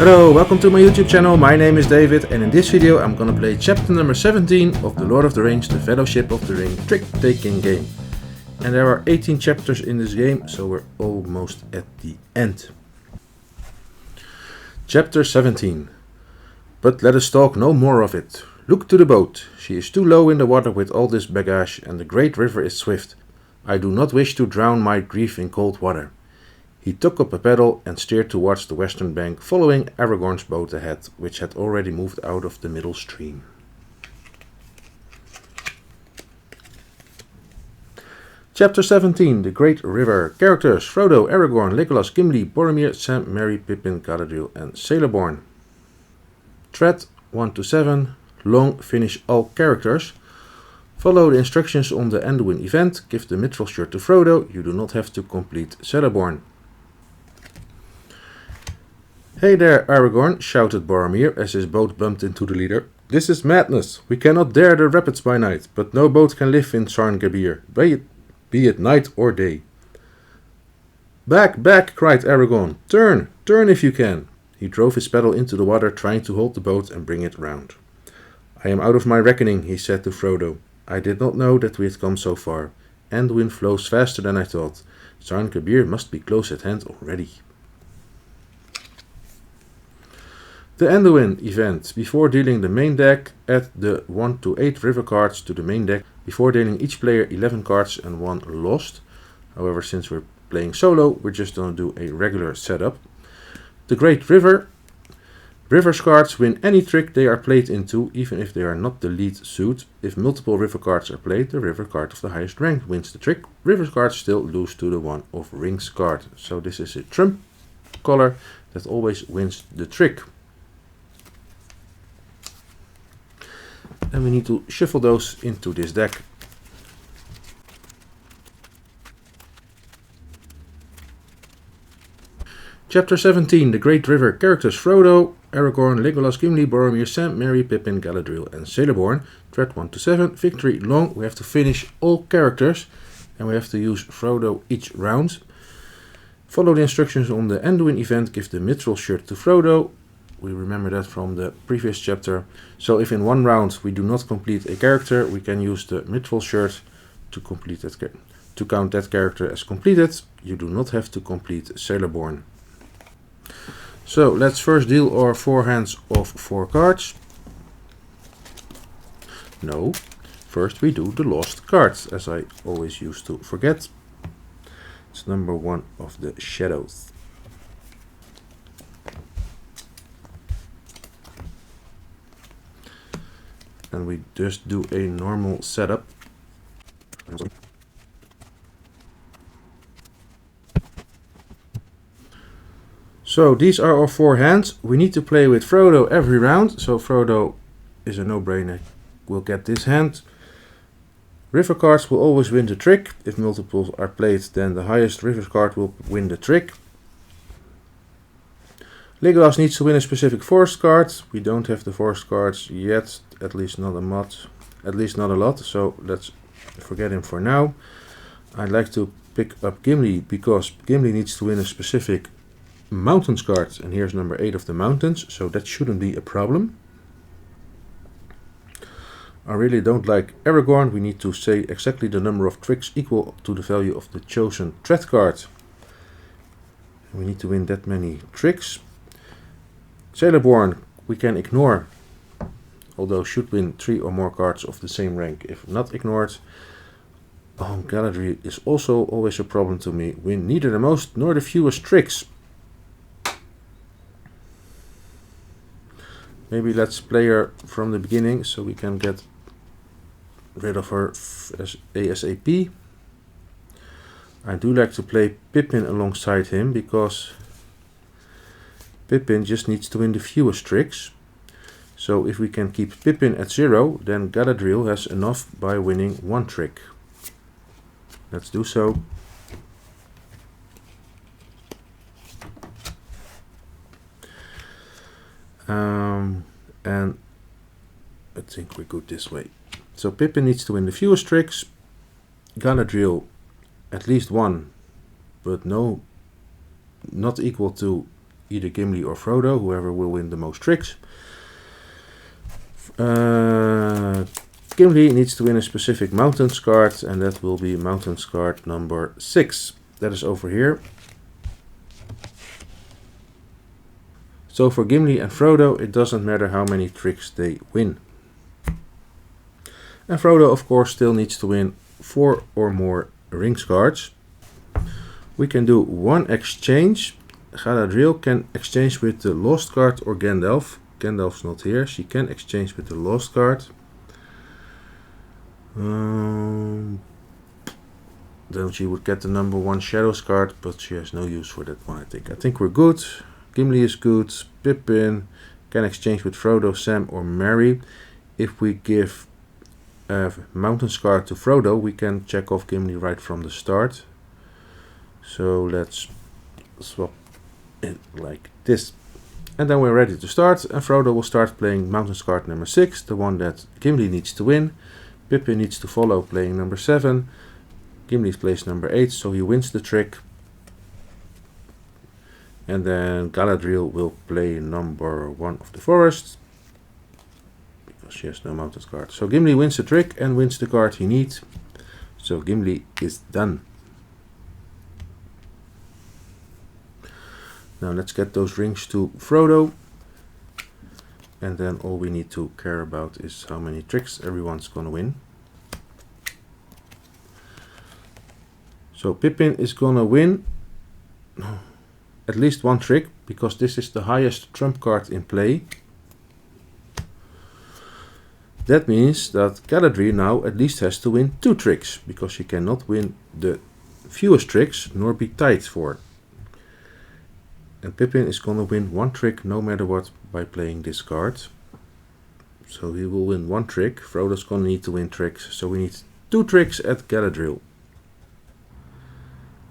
Hello, welcome to my YouTube channel. My name is David, and in this video I'm gonna play chapter number 17 of The Lord of the Rings, The Fellowship of the Ring trick-taking game. And there are 18 chapters in this game, so we're almost at the end. Chapter 17. But let us talk no more of it. Look to the boat. She is too low in the water with all this baggage, and the great river is swift. I do not wish to drown my grief in cold water. He took up a paddle and steered towards the western bank, following Aragorn's boat ahead, which had already moved out of the middle stream. Chapter 17, The Great River. Characters: Frodo, Aragorn, Legolas, Gimli, Boromir, Sam, Merry, Pippin, Galadriel and Celeborn. Thread 1 to 7. Long finish all characters. Follow the instructions on the Anduin event. Give the mithril shirt to Frodo. You do not have to complete Celeborn. Hey there, Aragorn, shouted Boromir as his boat bumped into the leader. This is madness. We cannot dare the rapids by night, but no boat can live in Sarngabir, be it night or day. Back, back, cried Aragorn. Turn, turn if you can. He drove his paddle into the water, trying to hold the boat and bring it round. I am out of my reckoning, he said to Frodo. I did not know that we had come so far. Anduin flows faster than I thought. Sarngabir must be close at hand already. The Anduin event. Before dealing the main deck, add the 1 to 8 river cards to the main deck. Before dealing each player 11 cards and 1 lost. However, since we're playing solo, we're just going to do a regular setup. The Great River. Rivers cards win any trick they are played into, even if they are not the lead suit. If multiple river cards are played, the river card of the highest rank wins the trick. River cards still lose to the one of rings card. So this is a trump color that always wins the trick. And we need to shuffle those into this deck. Chapter 17, The Great River. Characters: Frodo, Aragorn, Legolas, Gimli, Boromir, Sam, Merry, Pippin, Galadriel and Celeborn. Thread 1 to 7. Victory long. We have to finish all characters and we have to use Frodo each round. Follow the instructions on the Anduin event. Give the mithril shirt to Frodo. We remember that from the previous chapter. So if in one round we do not complete a character, we can use the mithril shirt to complete that to count that character as completed. You do not have to complete Celeborn. So let's first deal our 4 hands of 4 cards. No, first we do the lost cards, as I always used to forget. It's number 1 of the shadows. And we just do a normal setup. So these are our 4 hands. We need to play with Frodo every round. So Frodo is a no-brainer. We'll get this hand. River cards will always win the trick. If multiples are played, then the highest river card will win the trick. Legolas needs to win a specific forest card. We don't have the forest cards yet, at least not a lot, so let's forget him for now. I'd like to pick up Gimli because Gimli needs to win a specific mountains card, and here's number 8 of the mountains, so that shouldn't be a problem. I really don't like Aragorn. We need to say exactly the number of tricks equal to the value of the chosen threat card. We need to win that many tricks. Celeborn we can ignore, although should win 3 or more cards of the same rank if not ignored. Galadriel is also always a problem to me. Win neither the most nor the fewest tricks. Maybe let's play her from the beginning so we can get rid of her ASAP. I do like to play Pippin alongside him because Pippin just needs to win the fewest tricks. So if we can keep Pippin at 0, then Galadriel has enough by winning 1 trick. Let's do so. And I think we're good this way. So Pippin needs to win the fewest tricks. Galadriel at least 1, but not equal to either Gimli or Frodo, whoever will win the most tricks. Gimli needs to win a specific Mountains card, and that will be Mountains card number 6. That is over here. So for Gimli and Frodo, it doesn't matter how many tricks they win. And Frodo, of course, still needs to win 4 or more Rings cards. We can do one exchange. Galadriel can exchange with the Lost card or Gandalf. Gandalf's not here. She can exchange with the Lost card. Then she would get the number 1 Shadows card, but she has no use for that one, I think. I think we're good. Gimli is good. Pippin can exchange with Frodo, Sam or Merry. If we give Mountains card to Frodo, we can check off Gimli right from the start. So let's swap it like this. And then we're ready to start, and Frodo will start playing Mountains card number 6, the one that Gimli needs to win. Pippin needs to follow, playing number 7. Gimli plays number 8, so he wins the trick. And then Galadriel will play number 1 of the forest, because she has no Mountains card. So Gimli wins the trick and wins the card he needs. So Gimli is done. Now let's get those rings to Frodo. And then all we need to care about is how many tricks everyone's gonna win. So Pippin is gonna win at least 1 trick, because this is the highest trump card in play. That means that Galadriel now at least has to win 2 tricks, because she cannot win the fewest tricks nor be tied for. And Pippin is gonna win 1 trick no matter what by playing this card. So he will win 1 trick. Frodo's gonna need to win tricks, so we need 2 tricks at Galadriel.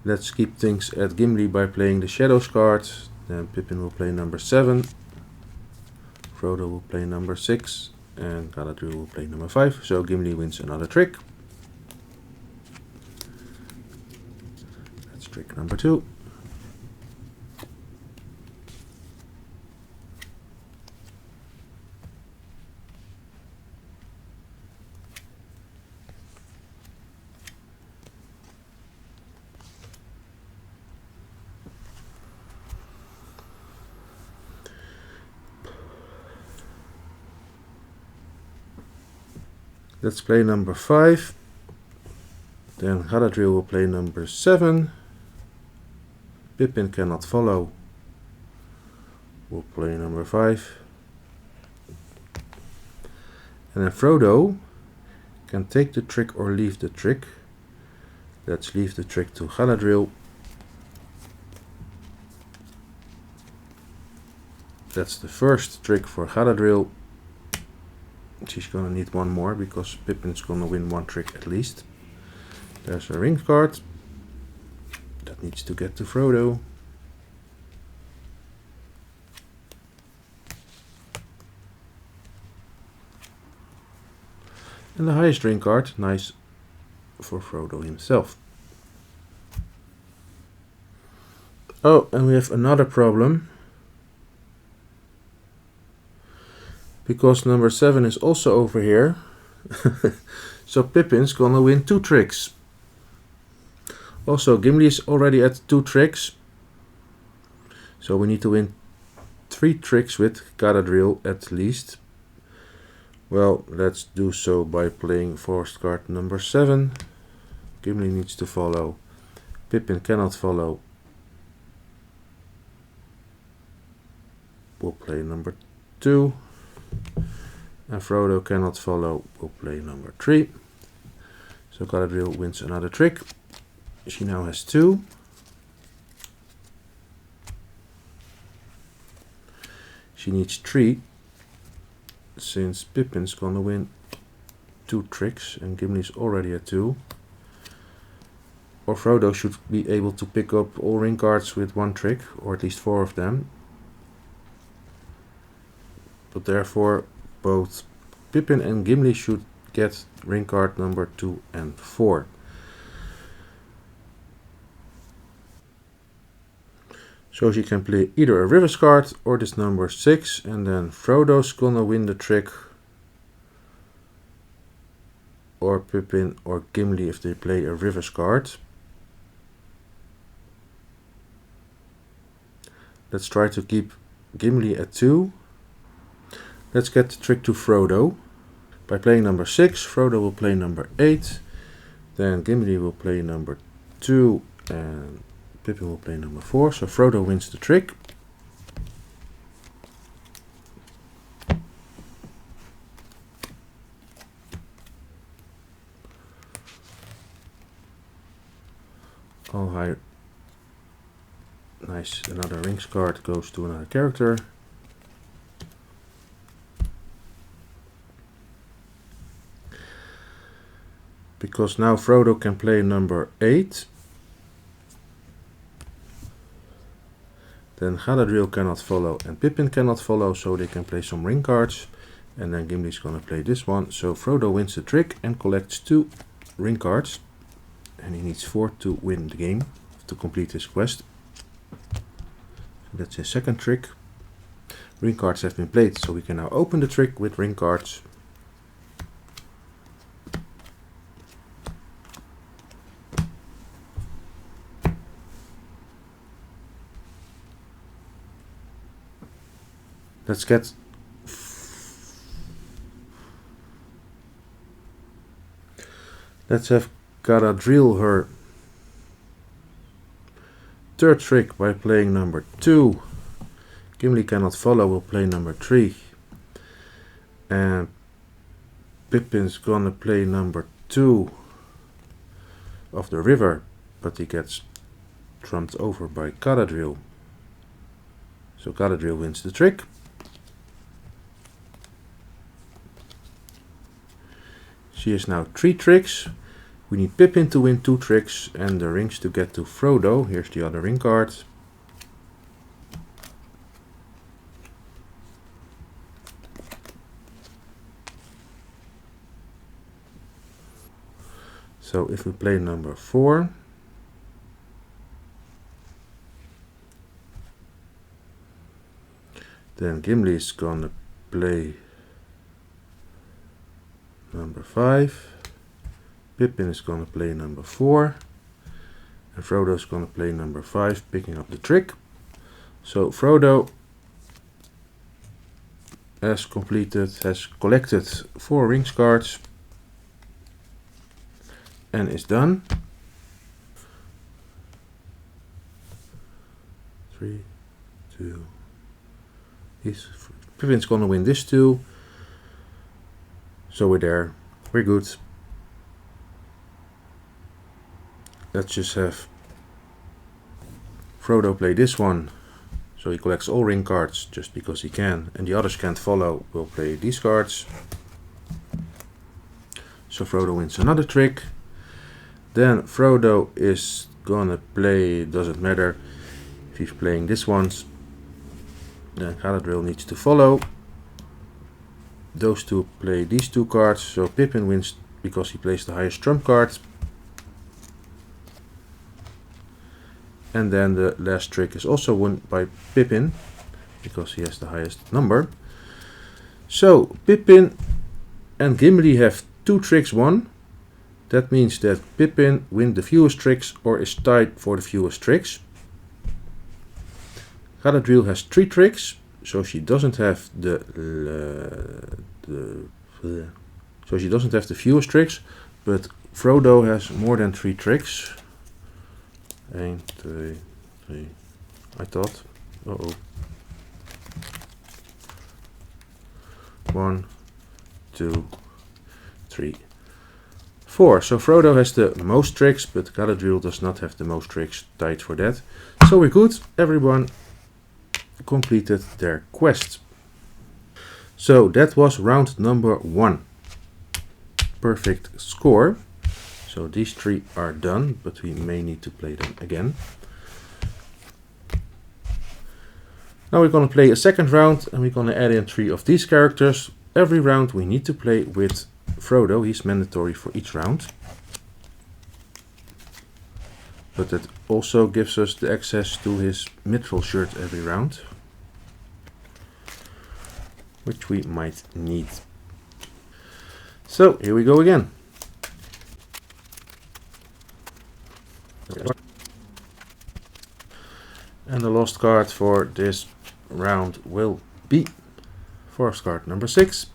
Let's keep things at Gimli by playing the Shadows card. Then Pippin will play number 7. Frodo will play number 6. And Galadriel will play number 5. So Gimli wins another trick. That's trick number 2. Let's play number 5. Then Galadriel will play number 7. Pippin cannot follow. We'll play number 5. And then Frodo can take the trick or leave the trick. Let's leave the trick to Galadriel. That's the first trick for Galadriel. She's gonna need 1 more, because Pippin's gonna win 1 trick at least. There's a ring card that needs to get to Frodo. And the highest ring card, nice for Frodo himself. Oh, and we have another problem. Because number 7 is also over here. So Pippin's gonna win 2 tricks. Also, Gimli is already at 2 tricks. So we need to win 3 tricks with Galadriel at least. Well, let's do so by playing forest card number 7. Gimli needs to follow. Pippin cannot follow. We'll play number 2. And Frodo cannot follow. We'll play number 3. So Galadriel wins another trick. She now has 2. She needs 3, since Pippin's gonna win 2 tricks and Gimli's already at 2. Or Frodo should be able to pick up all ring cards with 1 trick, or at least 4 of them. But therefore both Pippin and Gimli should get ring card number 2 and 4. So she can play either a reverse card or this number 6, and then Frodo's gonna win the trick, or Pippin or Gimli if they play a reverse card. Let's try to keep Gimli at 2. Let's get the trick to Frodo. By playing number 6, Frodo will play number 8, then Gimli will play number 2, and Pippin will play number 4, so Frodo wins the trick. Oh, hi. Nice, another rings card goes to another character. Because now Frodo can play number 8. Then Galadriel cannot follow and Pippin cannot follow, so they can play some ring cards. And then Gimli's gonna play this one. So Frodo wins the trick and collects 2 ring cards. And he needs 4 to win the game, to complete his quest. That's his second trick. Ring cards have been played, so we can now open the trick with ring cards. Let's have Galadriel her third trick by playing number 2. Gimli cannot follow, will play number 3. And Pippin's gonna play number 2 of the river, but he gets trumped over by Galadriel. So Galadriel wins the trick. She has now 3 tricks. We need Pippin to win 2 tricks and the rings to get to Frodo. Here's the other ring card. So if we play number 4, then Gimli is gonna play number 5. Pippin is gonna play number 4. And Frodo is gonna play number 5, picking up the trick. So Frodo has collected 4 rings cards and is done. 3, 2. Pippin's gonna win this too. So we're there. We're good. Let's just have Frodo play this one. So he collects all ring cards just because he can, and the others can't follow, will play these cards. So Frodo wins another trick. Then Frodo is gonna play, doesn't matter if he's playing this ones. Then Galadriel needs to follow. Those two play these 2 cards, so Pippin wins because he plays the highest trump card. And then the last trick is also won by Pippin because he has the highest number. So Pippin and Gimli have 2 tricks won. That means that Pippin wins the fewest tricks or is tied for the fewest tricks. Galadriel has 3 tricks, so she doesn't have the fewest tricks, but Frodo has more than 3 tricks. 1, 2, 3. I thought. 1, 2, 3, 4. So Frodo has the most tricks, but Galadriel does not have the most tricks tied for that. So we're good. Everyone completed their quest. So that was round number 1. Perfect score. So these 3 are done, but we may need to play them again. Now we're going to play a second round and we're going to add in 3 of these characters. Every round we need to play with Frodo. He's mandatory for each round. but that also gives us the access to his mithril shirt every round, which we might need. So here we go again. And the lost card for this round will be forest card number 6.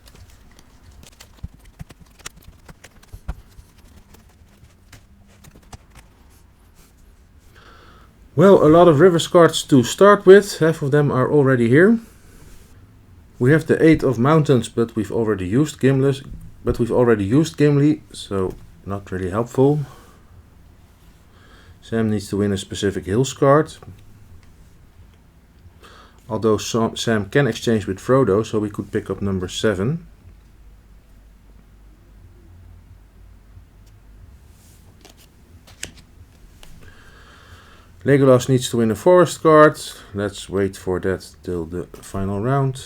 Well, a lot of rivers cards to start with. Half of them are already here. We have the 8 of mountains, but we've already used Gimli, so not really helpful. Sam needs to win a specific hills card. Although Sam can exchange with Frodo, so we could pick up number 7. Legolas needs to win a forest card. Let's wait for that till the final round.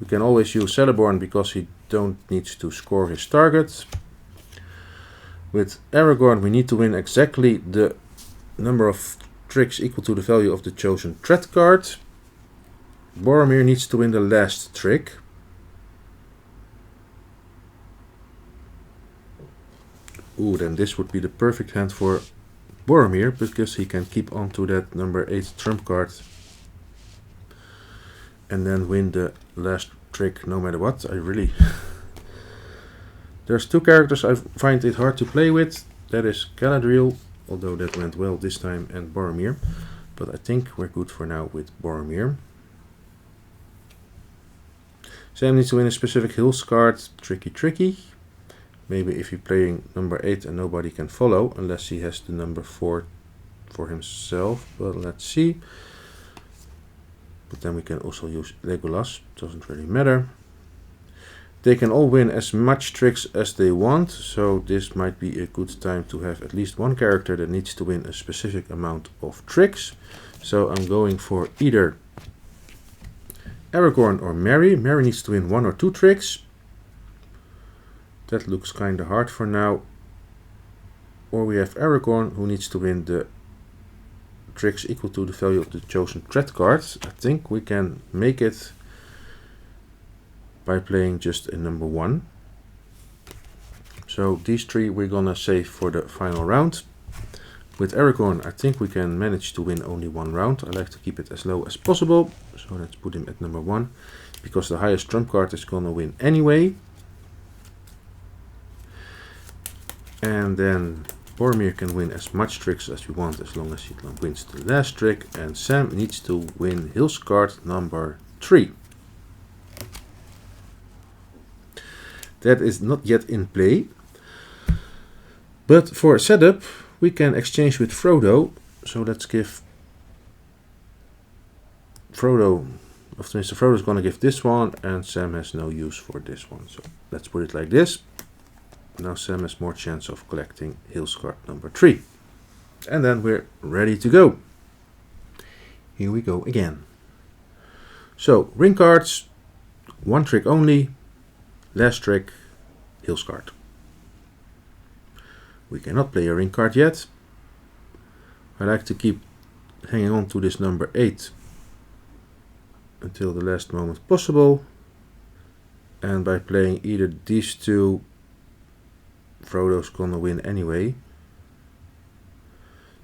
We can always use Celeborn because he don't need to score his target. With Aragorn we need to win exactly the number of tricks equal to the value of the chosen threat card. Boromir needs to win the last trick. Ooh, then this would be the perfect hand for Boromir, because he can keep on to that number 8 trump card and then win the last trick no matter what. There's 2 characters I find it hard to play with. That is Galadriel, although that went well this time, and Boromir. But I think we're good for now with Boromir. Sam needs to win a specific hills card. Tricky. Maybe if you're playing number 8 and nobody can follow, unless he has the number 4 for himself. But let's see. But then we can also use Legolas. Doesn't really matter. They can all win as much tricks as they want, so this might be a good time to have at least one character that needs to win a specific amount of tricks. So I'm going for either Aragorn or Merry. Merry needs to win 1 or 2 tricks. That looks kind of hard for now. Or we have Aragorn, who needs to win the tricks equal to the value of the chosen threat cards. I think we can make it by playing just a number 1. So these 3 we're gonna save for the final round. With Aragorn, I think we can manage to win only 1 round. I like to keep it as low as possible. So let's put him at number 1, because the highest trump card is gonna win anyway. And then Boromir can win as much tricks as we want, as long as he wins the last trick. And Sam needs to win hills card number 3. That is not yet in play. But for setup, we can exchange with Frodo. So let's give Frodo, after Mr. Frodo is going to give this one, and Sam has no use for this one. So let's put it like this. Now Sam has more chance of collecting hills card number 3. And then we're ready to go. Here we go again. So ring cards, 1 trick only, last trick, hills card. We cannot play a ring card yet. I like to keep hanging on to this number 8 until the last moment possible. And by playing either these 2, Frodo's gonna win anyway.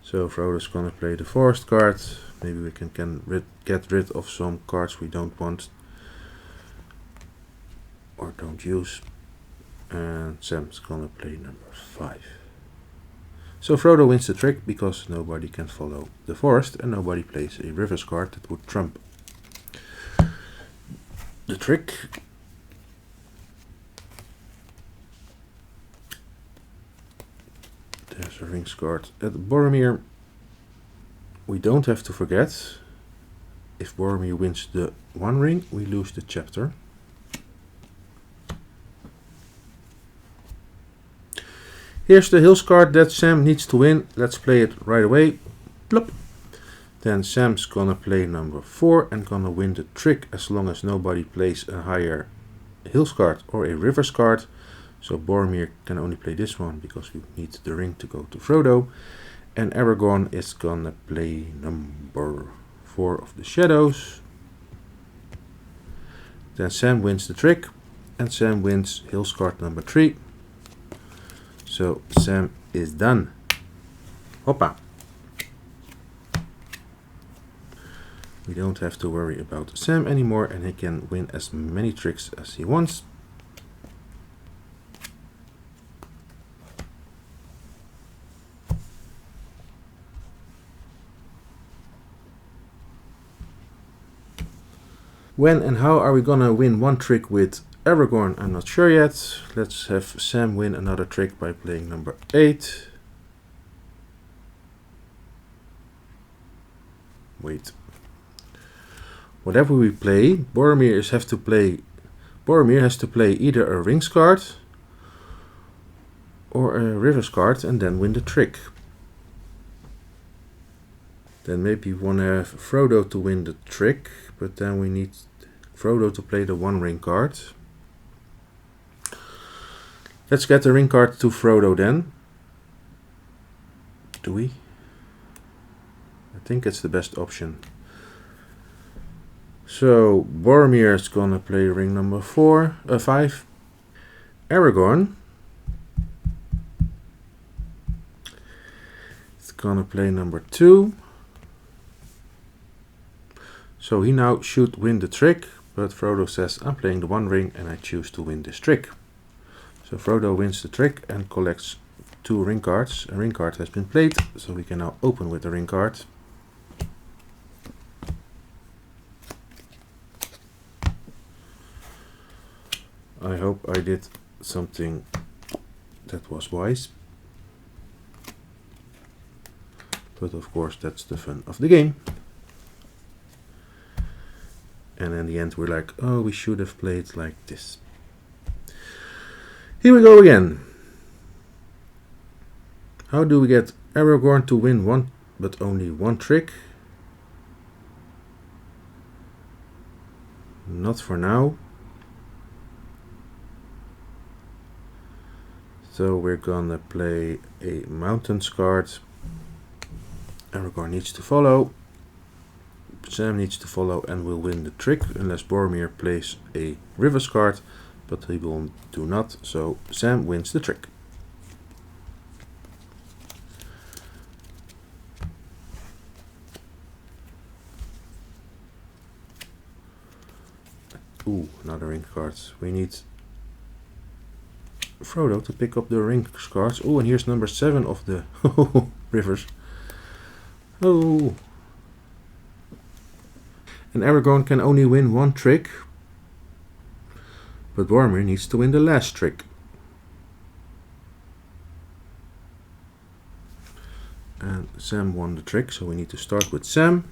So Frodo's gonna play the forest card. Maybe we can get rid of some cards we don't want or don't use. And Sam's gonna play number 5. So Frodo wins the trick because nobody can follow the forest and nobody plays a rivers card that would trump the trick. There's a rings card at Boromir. We don't have to forget, if Boromir wins the 1 ring, we lose the chapter. Here's the hills card that Sam needs to win. Let's play it right away. Plop. Then Sam's gonna play number 4 and gonna win the trick as long as nobody plays a higher hills card or a rivers card. So Boromir can only play this one because we need the ring to go to Frodo. And Aragorn is gonna play number 4 of the shadows. Then Sam wins the trick, and Sam wins Hills card number 3. So Sam is done. Hoppa! We don't have to worry about Sam anymore, and he can win as many tricks as he wants. When and how are we gonna win one trick with Aragorn? I'm not sure yet. Let's have Sam win another trick by playing number 8. Wait. Whatever we play, Boromir has to play either a Rings card or a Rivers card and then win the trick. Then maybe we want to have Frodo to win the trick, but then we need Frodo to play the One Ring card. Let's get the ring card to Frodo then. Do we? I think it's the best option. So Boromir is gonna play ring number 5. Aragorn is gonna play number 2. So he now should win the trick, but Frodo says, I'm playing the One Ring and I choose to win this trick. So Frodo wins the trick and collects 2 ring cards. A ring card has been played, so we can now open with the ring card. I hope I did something that was wise. But of course that's the fun of the game. And in the end we're like, oh, we should have played like this. Here we go again. How do we get Aragorn to win one, but only one trick? Not for now. So we're gonna play a Mountains card. Aragorn needs to follow. Sam needs to follow and will win the trick unless Boromir plays a Rivers card, but he will do not, so Sam wins the trick. Ooh, another ring card. We need Frodo to pick up the ring cards. Oh, and here's number 7 of the Rivers. Oh. And Aragorn can only win one trick, but Boromir needs to win the last trick. And Sam won the trick, so we need to start with Sam.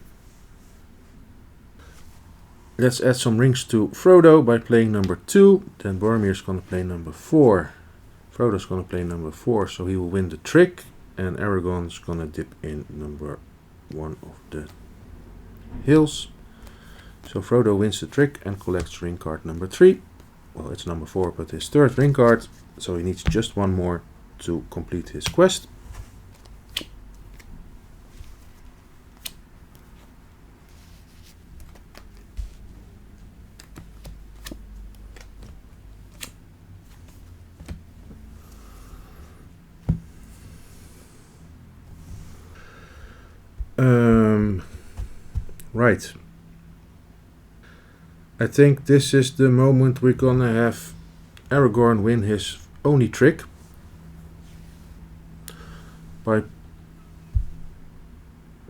Let's add some rings to Frodo by playing number 2. Then Boromir is going to play number 4. Frodo's going to play number 4, so he will win the trick. And Aragorn's going to dip in number 1 of the hills. So Frodo wins the trick and collects ring card number 3. Well, it's number 4, but his 3rd ring card. So he needs just one more to complete his quest. Right. I think this is the moment we're gonna have Aragorn win his only trick.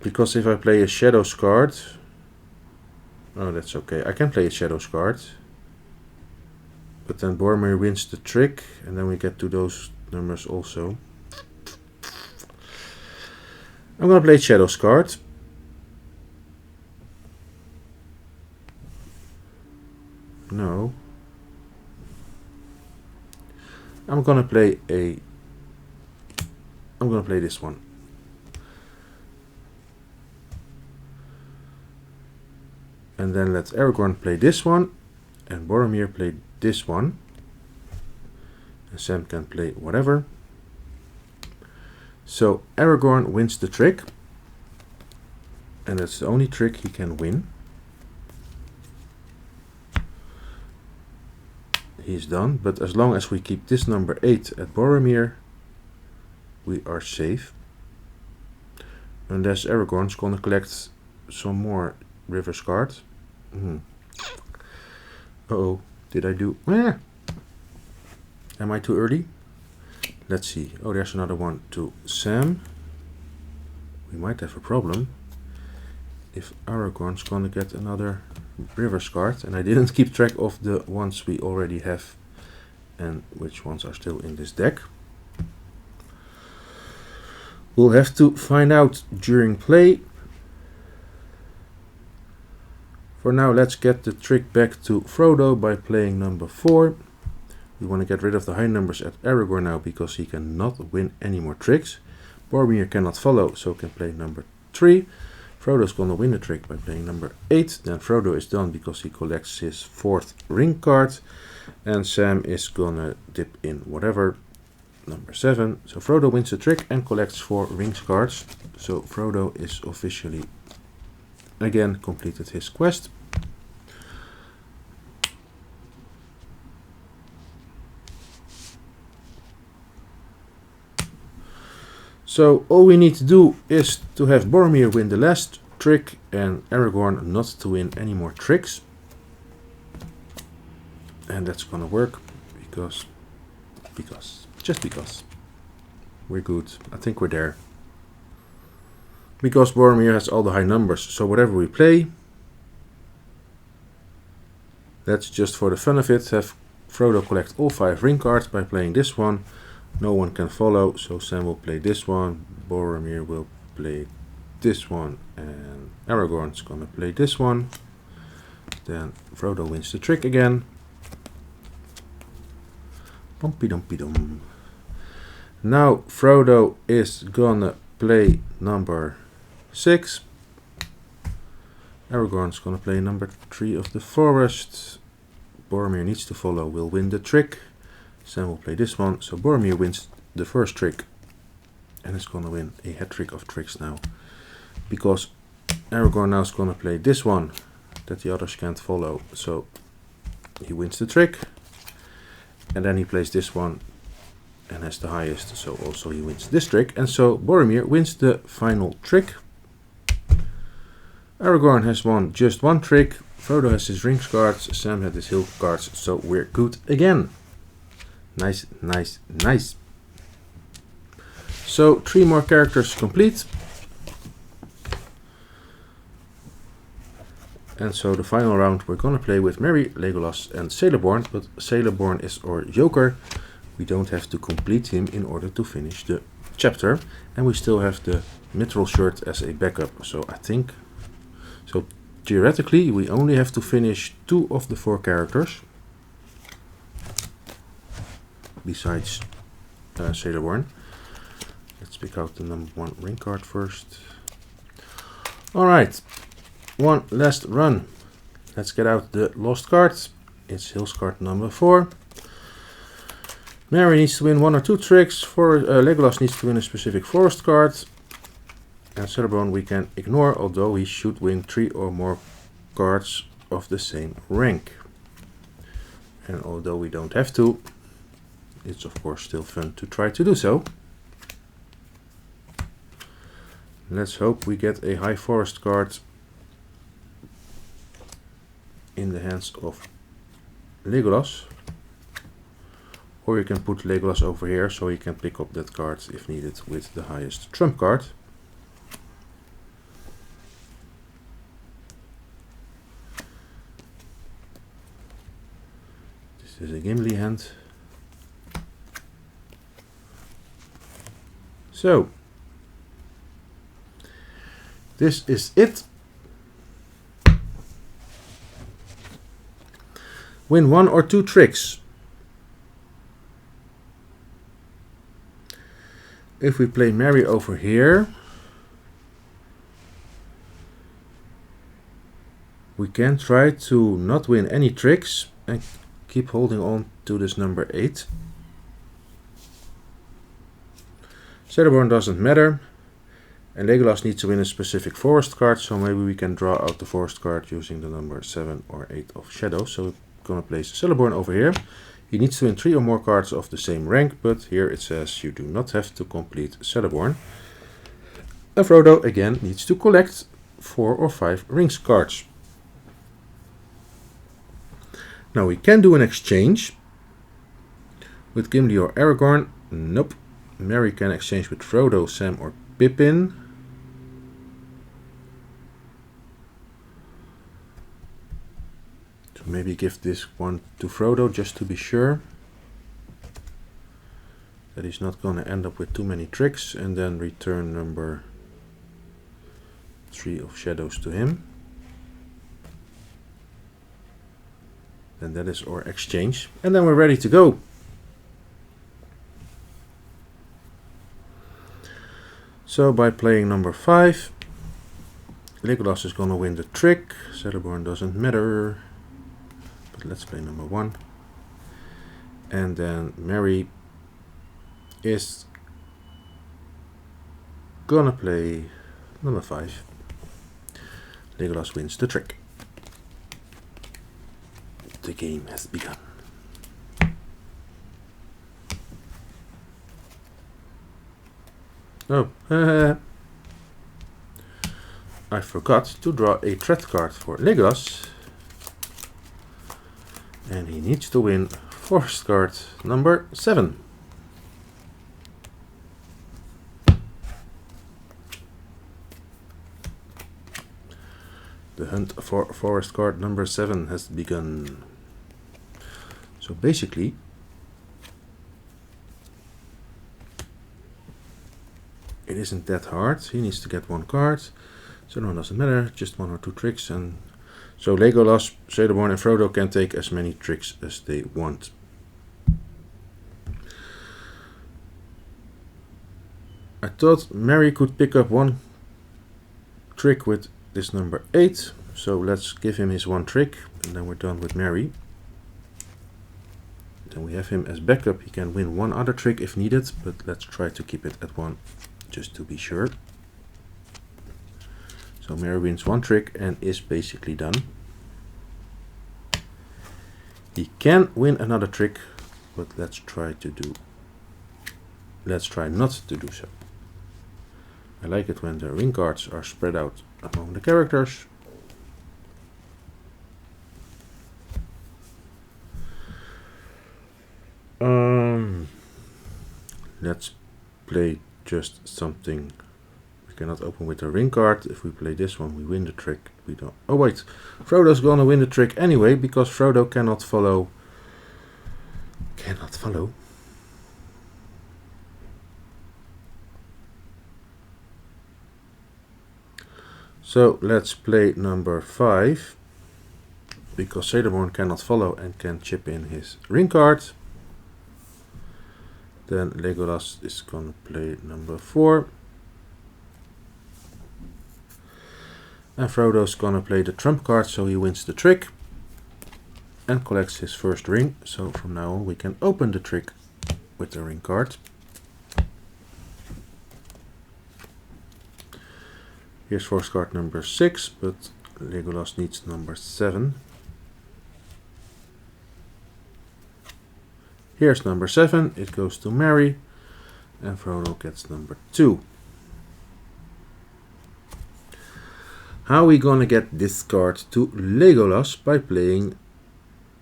Because if I play a Shadows card... Oh, that's okay. I can play a Shadows card. But then Boromir wins the trick, and then we get to those numbers also. I'm gonna play Shadows card. No. I'm gonna play this one. And then let Aragorn play this one, and Boromir play this one. And Sam can play whatever. So Aragorn wins the trick, and that's the only trick he can win. He's done, but as long as we keep this number 8 at Boromir, we are safe. Unless Aragorn's gonna collect some more river cards. Uh-oh, did I do... Am I too early? Let's see. Oh, there's another one to Sam. We might have a problem if Aragorn's gonna get another river card, and I didn't keep track of the ones we already have and which ones are still in this deck. We'll have to find out during play. For now, let's get the trick back to Frodo by playing number 4. We want to get rid of the high numbers at Aragorn now because he cannot win any more tricks. Boromir cannot follow, so can play number 3. Frodo's gonna win the trick by playing number 8. Then Frodo is done because he collects his 4th ring card. And Sam is gonna dip in whatever, number 7. So Frodo wins the trick and collects 4 rings cards. So Frodo is officially again completed his quest. So all we need to do is to have Boromir win the last trick and Aragorn not to win any more tricks. And that's gonna work just because. We're good. I think we're there. Because Boromir has all the high numbers, so whatever we play, let's just for the fun of it have Frodo collect all 5 ring cards by playing this one. No one can follow, so Sam will play this one, Boromir will play this one, and Aragorn's gonna play this one. Then Frodo wins the trick again. Bumpy dumpy dum. Now Frodo is gonna play number 6. Aragorn's gonna play number 3 of the forest. Boromir needs to follow, will win the trick. Sam will play this one, so Boromir wins the first trick and is gonna win a hat trick of tricks now. Because Aragorn now is gonna play this one that the others can't follow, so he wins the trick. And then he plays this one and has the highest, so also he wins this trick. And so Boromir wins the final trick. Aragorn has won just 1 trick, Frodo has his rings cards, Sam had his hill cards, so we're good again. Nice, nice, nice. So 3 more characters complete. And so the final round we're gonna play with Merry, Legolas and Celeborn, but Celeborn is our joker. We don't have to complete him in order to finish the chapter. And we still have the mithril shirt as a backup. So I think, so theoretically we only have to finish 2 of the 4 characters. Besides Celeborn. Let's pick out the number 1 ring card first. Alright, one last run. Let's get out the lost cards. It's Hills card number 4. Merry needs to win 1 or 2 tricks. Legolas needs to win a specific forest card. And Celeborn we can ignore, although he should win 3 or more cards of the same rank. And although we don't have to, it's of course still fun to try to do so. Let's hope we get a high forest card in the hands of Legolas. Or you can put Legolas over here so he can pick up that card if needed with the highest trump card. This is a Gimli hand. So, this is it. Win 1 or 2 tricks. If we play Merry over here, we can try to not win any tricks and keep holding on to this number 8. Celeborn doesn't matter. And Legolas needs to win a specific forest card, so maybe we can draw out the forest card using the number 7 or 8 of shadows. So we're going to place Celeborn over here. He needs to win 3 or more cards of the same rank, but here it says you do not have to complete Celeborn. And Frodo again needs to collect 4 or 5 rings cards. Now we can do an exchange with Gimli or Aragorn. Nope. Merry can exchange with Frodo, Sam or Pippin. So maybe give this one to Frodo just to be sure that he's not going to end up with too many tricks, and then return number 3 of shadows to him. And that is our exchange. And then we're ready to go. So by playing number 5, Legolas is going to win the trick. Celeborn doesn't matter. But let's play number 1. And then Merry is gonna play number 5. Legolas wins the trick. The game has begun. Oh, I forgot to draw a threat card for Legolas. And he needs to win forest card number 7. The hunt for forest card number 7 has begun. So basically, it isn't that hard. He needs to get 1 card. So no, it doesn't matter. Just 1 or 2 tricks. And so Legolas, Celeborn and Frodo can take as many tricks as they want. I thought Merry could pick up 1 trick with this number 8. So let's give him his 1 trick. And then we're done with Merry. Then we have him as backup. He can win 1 other trick if needed, but let's try to keep it at 1 just to be sure. So Merry wins 1 trick and is basically done. He can win another trick, but let's try not to do so. I like it when the ring cards are spread out among the characters. Let's play just something we cannot open with the ring card. If we play this one, we win the trick. We don't. Oh wait, Frodo's gonna win the trick anyway because Frodo cannot follow. So let's play number 5 because Celeborn cannot follow and can chip in his ring card. Then Legolas is going to play number 4. And Frodo's going to play the trump card, so he wins the trick. And collects his first ring. So from now on we can open the trick with the ring card. Here's force card number 6, but Legolas needs number 7. Here's number 7, it goes to Merry, and Frodo gets number 2. How are we gonna get this card to Legolas? By playing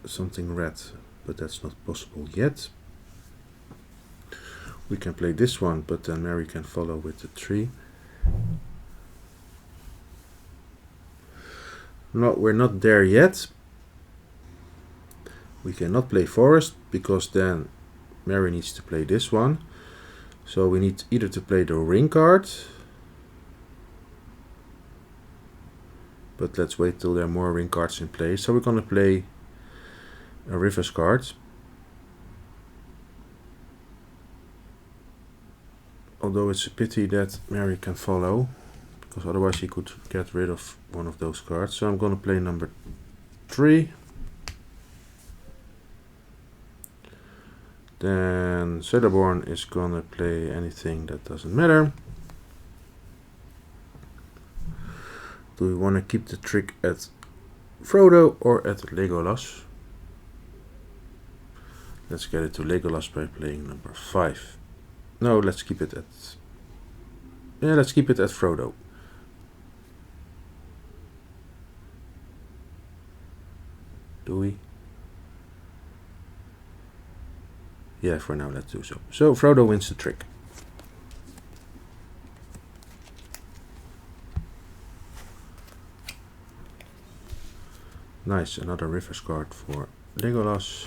something red, but that's not possible yet. We can play this one, but then Merry can follow with the 3. No, we're not there yet. We cannot play forest because then Merry needs to play this one. So we need either to play the ring card, but let's wait till there are more ring cards in play. So we're going to play a rivers card. Although it's a pity that Merry can follow, because otherwise he could get rid of one of those cards. So I'm going to play number 3. Then Celeborn is gonna play anything that doesn't matter. Do we want to keep the trick at Frodo or at Legolas? Let's get it to Legolas by playing number 5. No, let's keep it at... Yeah, let's keep it at Frodo. Do we? Yeah, for now, let's do so. So Frodo wins the trick. Nice, another Rivers card for Legolas.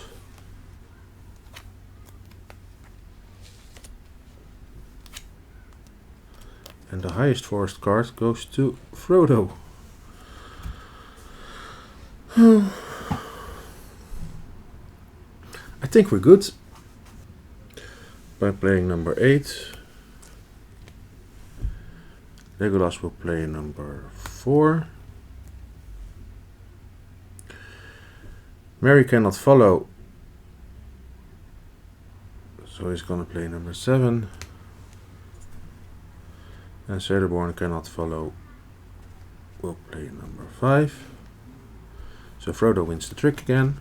And the highest forest card goes to Frodo. I think we're good. By playing number 8. Legolas will play number 4. Merry cannot follow, so he's gonna play number 7. And Celeborn cannot follow, will play number 5. So Frodo wins the trick again.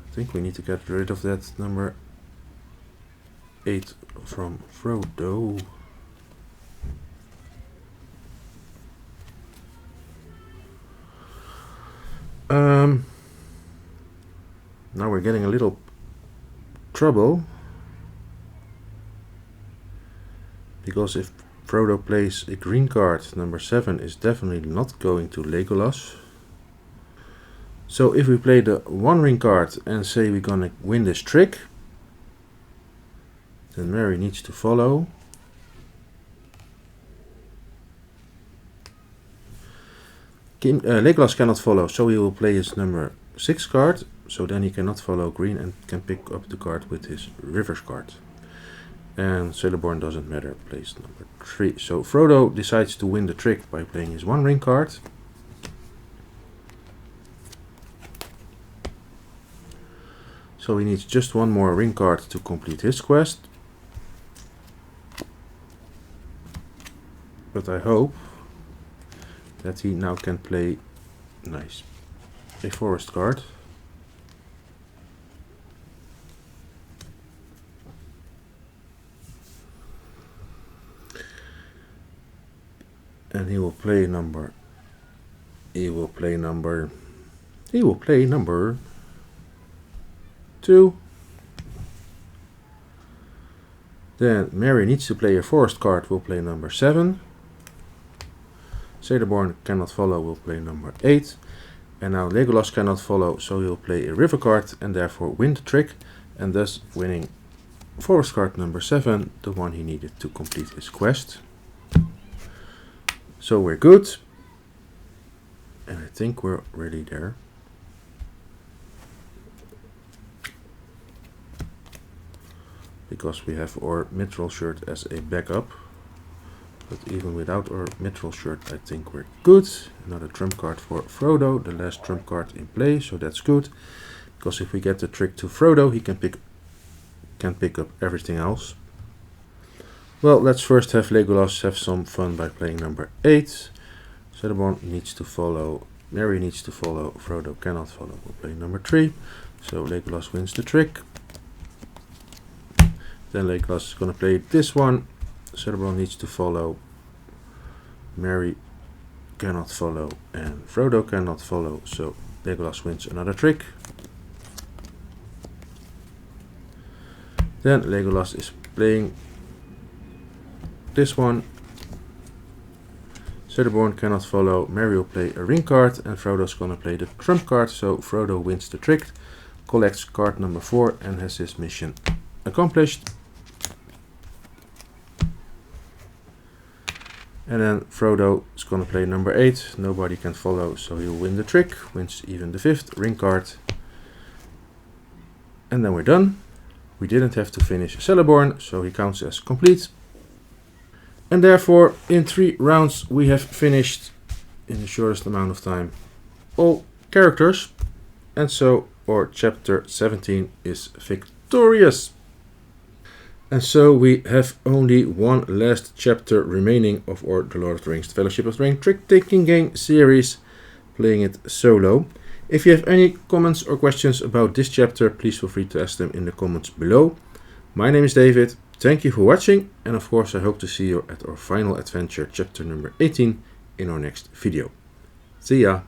I think we need to get rid of that number 8 from Frodo. Now we're getting a little trouble, because if Frodo plays a green card, number 7 is definitely not going to Legolas. So if we play the 1 ring card and say we're gonna win this trick, then Merry needs to follow. Legolas cannot follow, so he will play his number 6 card, so then he cannot follow green and can pick up the card with his Rivers card. And Celeborn doesn't matter, plays number 3. So Frodo decides to win the trick by playing his 1 ring card. So he needs just 1 more ring card to complete his quest. But I hope that he now can play, nice, a forest card. And he will play number 2. Then Merry needs to play a forest card, will play number 7. Celeborn cannot follow, will play number 8. And now Legolas cannot follow, so he'll play a river card and therefore win the trick, and thus winning forest card number 7, the one he needed to complete his quest. So we're good. And I think we're already there. Because we have our mithril shirt as a backup. But even without our mithril shirt, I think we're good. Another trump card for Frodo, the last trump card in play, so that's good. Because if we get the trick to Frodo, he can pick up everything else. Well, let's first have Legolas have some fun by playing number 8. Celeborn needs to follow, Merry needs to follow, Frodo cannot follow, we'll play number 3. So Legolas wins the trick. Then Legolas is going to play this one. Celeborn needs to follow, Merry cannot follow, and Frodo cannot follow, so Legolas wins another trick. Then Legolas is playing this one. Celeborn cannot follow, Merry will play a ring card, and Frodo's gonna play the trump card, so Frodo wins the trick, collects card number 4, and has his mission accomplished. And then Frodo is gonna play number 8, nobody can follow, so he'll win the trick, wins even the 5th ring card. And then we're done. We didn't have to finish Celeborn, so he counts as complete. And therefore, in 3 rounds, we have finished, in the shortest amount of time, all characters. And so our chapter 17 is victorious. And so we have only one last chapter remaining of our The Lord of the Rings, the Fellowship of the Ring trick-taking game series, playing it solo. If you have any comments or questions about this chapter, please feel free to ask them in the comments below. My name is David, thank you for watching, and of course I hope to see you at our final adventure, chapter number 18, in our next video. See ya!